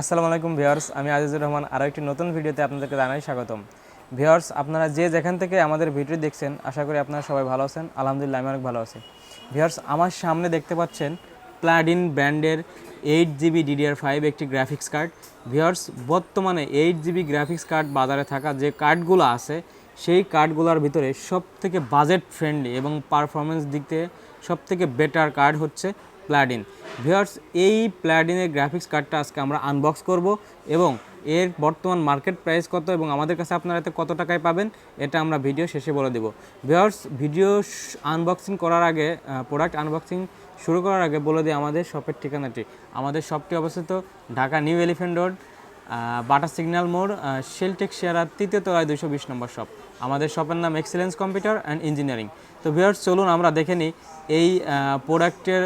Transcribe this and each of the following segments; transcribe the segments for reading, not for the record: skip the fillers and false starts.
আসসালামু আলাইকুম ভিউয়ার্স, আমি আজিজুর রহমান আরও একটি নতুন ভিডিওতে আপনাদেরকে জানাই স্বাগতম। ভিউয়ার্স, আপনারা যে যেখান থেকে আমাদের ভিডিও দেখছেন আশা করি আপনারা সবাই ভালো আছেন। আলহামদুলিল্লাহ আমি অনেক ভালো আছি। ভিউয়ার্স, আমার সামনে দেখতে পাচ্ছেন প্ল্যাডিন ব্র্যান্ডের 8GB DDR5 একটি গ্রাফিক্স কার্ড। ভিউয়ার্স, বর্তমানে 8GB গ্রাফিক্স কার্ড বাজারে থাকা যে কার্ডগুলো আছে সেই কার্ডগুলোর ভিতরে সবথেকে বাজেট ফ্রেন্ডলি এবং পারফরমেন্স দিক থেকে সবথেকে বেটার কার্ড হচ্ছে প্ল্যাডিন। ভিউয়ার্স, এই প্ল্যাডিনের গ্রাফিক্স কার্ডটা আজকে আমরা আনবক্স করব এবং এর বর্তমান মার্কেট প্রাইস কত এবং আমাদের কাছে আপনারা এতে কত টাকায় পাবেন এটা আমরা ভিডিও শেষে বলে দেব। ভিউয়ার্স, ভিডিও আনবক্সিং করার আগে, প্রোডাক্ট আনবক্সিং শুরু করার আগে বলে দিই আমাদের শপের ঠিকানাটি। আমাদের শপটি অবস্থিত ঢাকা নিউ এলিফ্যান্ট রোড, বাটা সিগন্যাল মোড়, শেলটেক শেয়ারা 3য় তলায় 220 নম্বর শপ। আমাদের শপের নাম এক্সেলেন্স কম্পিউটার অ্যান্ড ইঞ্জিনিয়ারিং। তো ভিউয়ার্স, চলুন আমরা দেখে নিই এই প্রোডাক্টের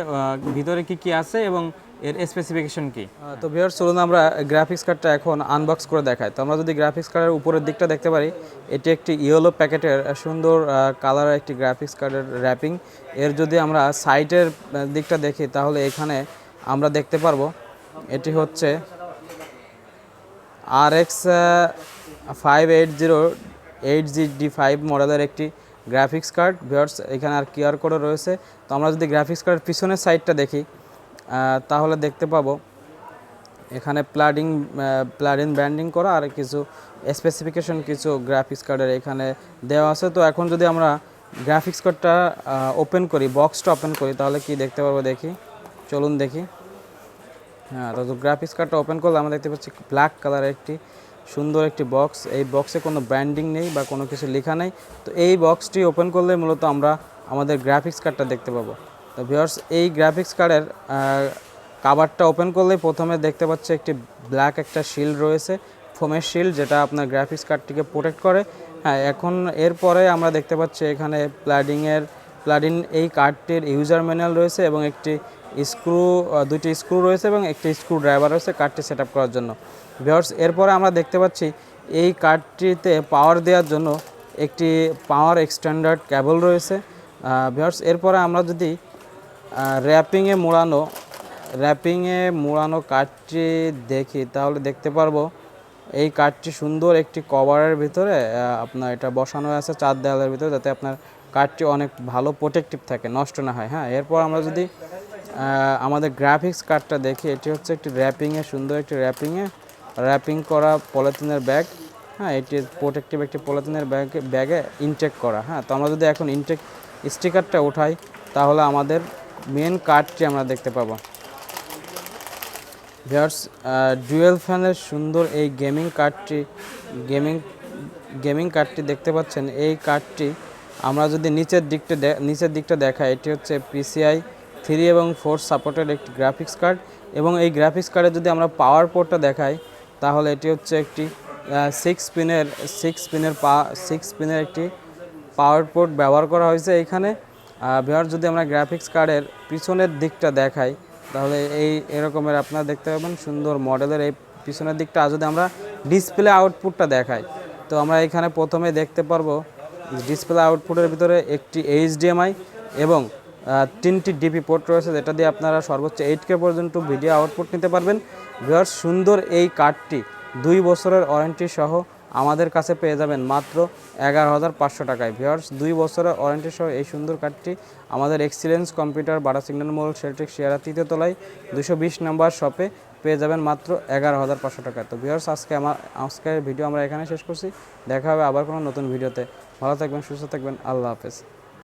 ভিতরে কি আছে এবং এর স্পেসিফিকেশন কি। তো ভিউয়ার্স, চলুন আমরা গ্রাফিক্স কার্ডটা এখন আনবক্স করে দেখাই। তো আমরা যদি গ্রাফিক্স কার্ডের উপরের দিকটা দেখতে পারি, এটি একটি ইয়েলো প্যাকেটের সুন্দর কালারের একটি গ্রাফিক্স কার্ডের র্যাপিং। এর যদি আমরা সাইডের দিকটা দেখি তাহলে এখানে আমরা দেখতে পারবো এটি হচ্ছে RX 580 8GB5 মডেলের একটি গ্রাফিক্স কার্ড। ভিউয়ার্স, এখানে আর কিউআর কোডও রয়েছে। তো আমরা যদি গ্রাফিক্স কার্ডের পিছনের সাইডটা দেখি তাহলে দেখতে পাবো এখানে প্ল্যাডিন ব্র্যান্ডিং করা আর কিছু স্পেসিফিকেশন কিছু গ্রাফিক্স কার্ডের এখানে দেওয়া আছে। তো এখন যদি আমরা গ্রাফিক্স কার্ডটা ওপেন করি, বক্সটা ওপেন করি, তাহলে কি দেখতে পারবো দেখি, চলুন দেখি। হ্যাঁ, তো গ্রাফিক্স কার্ডটা ওপেন করলে আমরা দেখতে পাচ্ছি ব্ল্যাক কালারের একটি সুন্দর একটি বক্স। এই বক্সে কোনো ব্র্যান্ডিং নেই বা কোনো কিছু লেখা নেই। তো এই বক্সটি ওপেন করলে মূলত আমরা আমাদের গ্রাফিক্স কার্ডটা দেখতে পাবো। তো ভিউয়ার্স, এই গ্রাফিক্স কার্ডের কাভারটা ওপেন করলে প্রথমে দেখতে পাচ্ছি একটি ব্ল্যাক একটা শিল্ড রয়েছে, ফোমের শিল্ড, যেটা আপনার গ্রাফিক্স কার্ডটিকে প্রোটেক্ট করে। হ্যাঁ, এখন এরপরে আমরা দেখতে পাচ্ছি এখানে প্ল্যাডিন এই কার্ডটির ইউজার ম্যানুয়াল রয়েছে এবং একটি দুটি স্ক্রু রয়েছে এবং একটি স্ক্রু ড্রাইভার রয়েছে কার্ডটি সেট আপ করার জন্য। ভিউয়ার্স, এরপরে আমরা দেখতে পাচ্ছি এই কার্ডটিতে পাওয়ার দেওয়ার জন্য একটি পাওয়ার এক্সটেন্ডার কেবল রয়েছে। ভিউয়ার্স, এরপরে আমরা যদি র্যাপিংয়ে মোড়ানো কার্ডটি দেখি তাহলে দেখতে পারবো এই কার্ডটি সুন্দর একটি কভারের ভিতরে আপনার এটা বসানো আছে চার দেওয়ালের ভিতরে, যাতে আপনার কার্ডটি অনেক ভালো প্রোটেক্টিভ থাকে, নষ্ট না হয়। হ্যাঁ, এরপর আমরা যদি আমাদের গ্রাফিক্স কার্ডটা দেখি, এটি হচ্ছে একটি সুন্দর একটি র্যাপিং করা পলিথিনের ব্যাগ। হ্যাঁ, এটি প্রোটেক্টিভ একটি পলিথিনের ব্যাগে ইনটেক করা। হ্যাঁ, তো আমরা যদি এখন ইনটেক স্টিকারটা উঠাই তাহলে আমাদের মেন কার্ডটি আমরা দেখতে পাবো। ভিউয়ার্স, ডুয়েল ফ্যানের সুন্দর এই গেমিং কার্ডটি দেখতে পাচ্ছেন। এই কার্ডটি আমরা যদি নিচের দিকটা দেখাই, এটি হচ্ছে PCI 3 এবং 4 সাপোর্টেড একটি গ্রাফিক্স কার্ড। এবং এই গ্রাফিক্স কার্ডে যদি আমরা পাওয়ার পোর্টটা দেখাই তাহলে এটি হচ্ছে একটি 6 স্পিনের একটি পাওয়ার পোর্ট ব্যবহার করা হয়েছে এইখানে। ভিউয়ার্স, যদি আমরা গ্রাফিক্স কার্ডের পিছনের দিকটা দেখাই তাহলে এরকমের আপনারা দেখতে পাবেন সুন্দর মডেলের এই পিছনের দিকটা। আর যদি আমরা ডিসপ্লে আউটপুটটা দেখাই তো আমরা এখানে প্রথমে দেখতে পারবো ডিসপ্লে আউটপুটের ভিতরে একটি HDMI এবং 3টি DP পোর্ট রয়েছে, যেটা দিয়ে আপনারা সর্বোচ্চ 8K পর্যন্ত ভিডিও আউটপুট নিতে পারবেন। ভিউয়ার্স, সুন্দর এই কার্ডটি 2 বছরের ওয়ারেন্টি সহ আমাদের কাছে পেয়ে যাবেন মাত্র 11,500 টাকায়। ভিউয়ার্স, 2 বছরের ওয়ারেন্টি সহ এই সুন্দর কার্ডটি আমাদের এক্সেলেন্স কম্পিউটার, বাটা সিগন্যাল মোড়, শেলটেক শেয়ারা 3য় তলায় 220 নম্বর শপে পেয়ে যাবেন মাত্র 11,500 টাকায়। তো ভিউয়ার্স, আজকের ভিডিও আমরা এখানে শেষ করছি। দেখা হবে আবার কোনো নতুন ভিডিওতে। ভালো থাকবেন, সুস্থ থাকবেন, আল্লাহ হাফেজ।